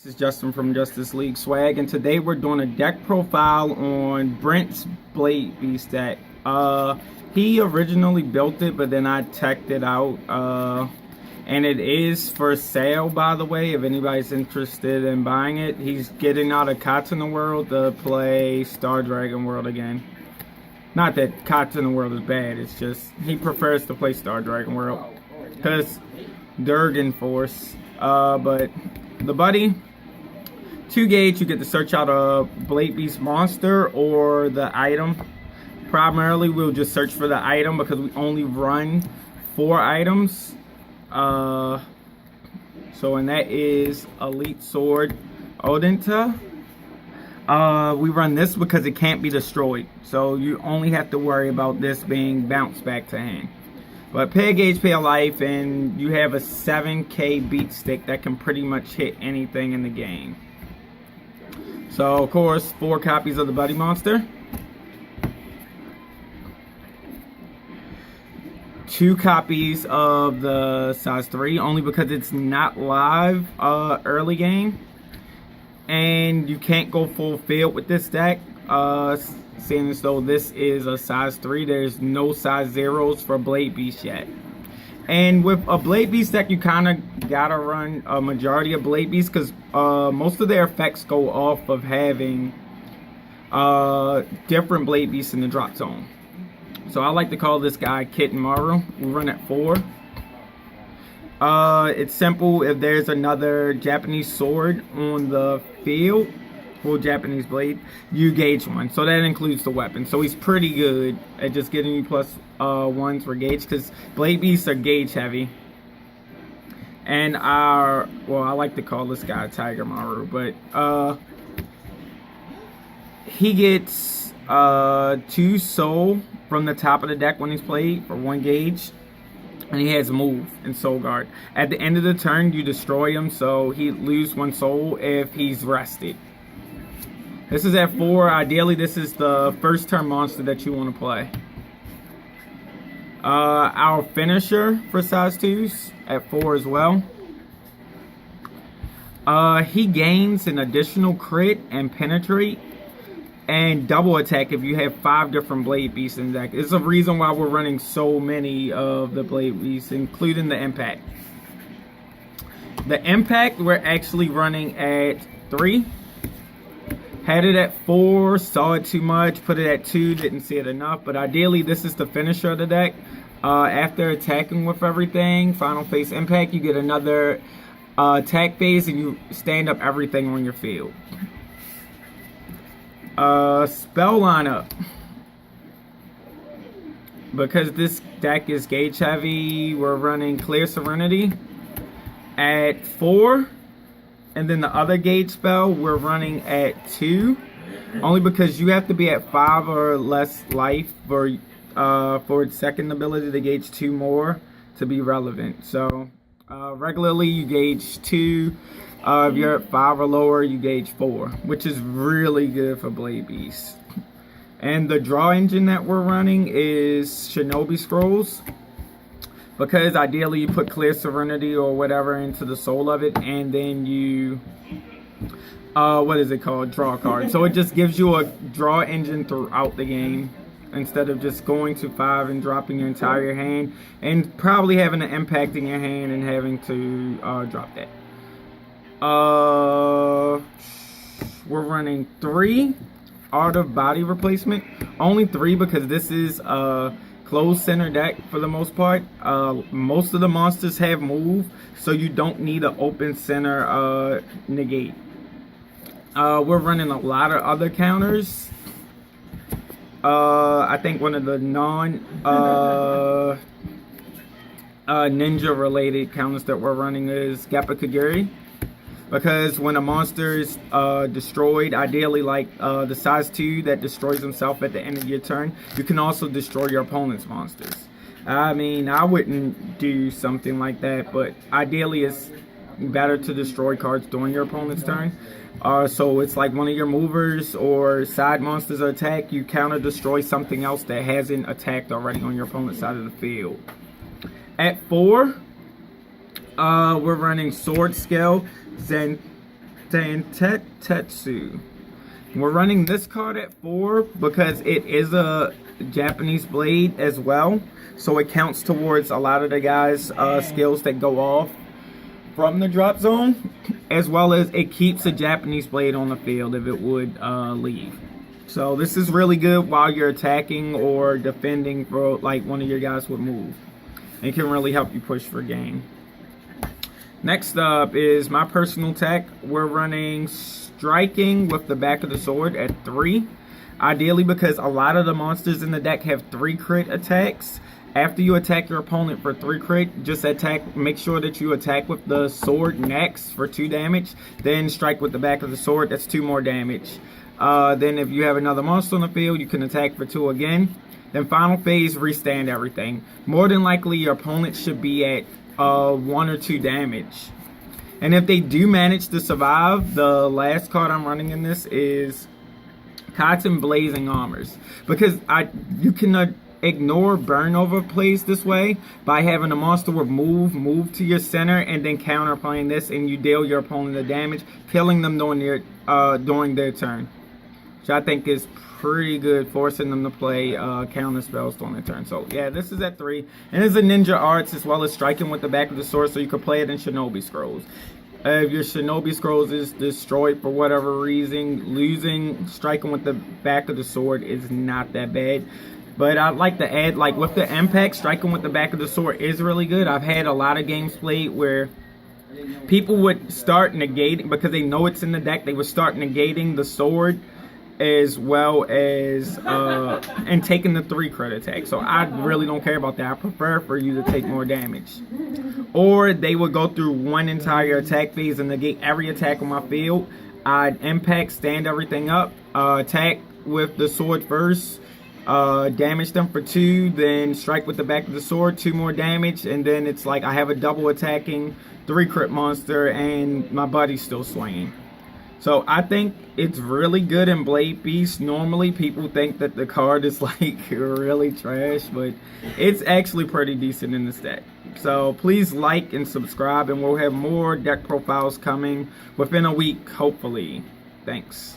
This is Justin from Justice League Swag, and today we're doing a deck profile on Brent's Blade Beast deck. He originally built it, but then I teched it out. And it is for sale, by the way, if anybody's interested in buying it. He's getting out of Cots in the World to play Star Dragon World again. Not that Cots in the World is bad, it's just he prefers to play Star Dragon World because Durgan Force. But the buddy, 2 gauge, you get to search out a Blade Beast monster or the item. Primarily, we'll just search for the item because we only run 4 items. And that is Elite Sword Odinta. We run this because it can't be destroyed. So you only have to worry about this being bounced back to hand. But pay a gauge, pay a life, and you have a 7k beat stick that can pretty much hit anything in the game. So, of course, 4 copies of the Buddy Monster. 2 copies of the size 3, only because it's not live early game. And you can't go full field with this deck, seeing as though this is a size 3. There's no size 0s for Blade Beast yet. And with a Blade Beast deck, you kind of gotta run a majority of Blade Beasts because most of their effects go off of having different Blade Beasts in the drop zone. So I like to call this guy Kitamaru. We run at 4. It's simple. If there's another Japanese sword on the field, full Japanese blade, you gauge 1. So that includes the weapon. So he's pretty good at just getting you plus 1s for gauge because Blade Beasts are gauge heavy. And I like to call this guy Tiger Maru, but he gets 2 soul from the top of the deck when he's played for 1 gauge. And he has move and soul guard. At the end of the turn, you destroy him, so he loses 1 soul if he's rested. This is at 4. Ideally, this is the first turn monster that you want to play. Our finisher for size 2s at 4 as well. He gains an additional crit and penetrate and double attack if you have 5 different Blade Beasts in the deck. It's a reason why we're running so many of the Blade Beasts, including the Impact. The Impact we're actually running at 3. Had it at 4, saw it too much, put it at 2, didn't see it enough. But ideally, this is the finisher of the deck. After attacking with everything, final phase Impact, you get another attack phase and you stand up everything on your field. Spell lineup. Because this deck is gauge heavy, we're running Clear Serenity at 4. And then the other gauge spell we're running at 2. Only because you have to be at 5 or less life for its second ability to gauge 2 more to be relevant. So regularly you gauge 2. If you're at 5 or lower, you gauge 4, which is really good for Blade Beast. And the draw engine that we're running is Shinobi Scrolls. Because ideally you put Clear Serenity or whatever into the soul of it, and then you, what is it called? Draw a card. So it just gives you a draw engine throughout the game, instead of just going to 5 and dropping your entire hand, and probably having an impact in your hand and having to drop that. We're running 3 Art of Body Replacement. Only 3 because this is a closed center deck for the most part. Most of the monsters have move, so you don't need an open center negate. We're running a lot of other counters. I think one of the ninja related counters that we're running is Gappa Kagiri. Because when a monster is destroyed, ideally like the size 2 that destroys himself at the end of your turn, you can also destroy your opponent's monsters. I mean, I wouldn't do something like that, but ideally it's better to destroy cards during your opponent's turn. So it's like one of your movers or side monsters attack, you counter destroy something else that hasn't attacked already on your opponent's side of the field. At 4, we're running Sword Scale, Tentetsu. We're running this card at 4 because it is a Japanese blade as well. So it counts towards a lot of the guys' skills that go off from the drop zone. As well as it keeps a Japanese blade on the field if it would leave. So this is really good while you're attacking or defending for like one of your guys would move. It can really help you push for game. Next up is my personal tech. We're running striking with the back of the sword at 3. Ideally because a lot of the monsters in the deck have 3 crit attacks. After you attack your opponent for 3 crit, just attack. Make sure that you attack with the sword next for 2 damage. Then strike with the back of the sword. That's 2 more damage. Then if you have another monster on the field, you can attack for 2 again. Then final phase, restand everything. More than likely, your opponent should be at 1 or 2 damage. And if they do manage to survive, the last card I'm running in this is Cotton Blazing Armors. Because you can ignore burn over plays this way by having a monster with move to your center and then counter playing this, and you deal your opponent the damage, killing them during their turn. Which I think is pretty good, forcing them to play counter spells during their turn. So yeah, this is at 3. And it's a ninja arts as well as striking with the back of the sword, so you could play it in Shinobi Scrolls. If your Shinobi Scrolls is destroyed for whatever reason, losing striking with the back of the sword is not that bad. But I'd like to add, like with the impact, striking with the back of the sword is really good. I've had a lot of games played where people would start negating, because they know it's in the deck, they would start negating the sword as well as and taking the 3 crit attack. So I really don't care about that. I prefer for you to take more damage. Or they would go through one entire attack phase and negate every attack on my field. I'd impact, stand everything up, attack with the sword first, damage them for 2, then strike with the back of the sword, 2 more damage, and then it's like I have a double attacking 3 crit monster and my buddy's still swinging. So I think it's really good in Blade Beast. Normally people think that the card is like really trash, but it's actually pretty decent in this deck. So please like and subscribe, and we'll have more deck profiles coming within a week, hopefully. Thanks.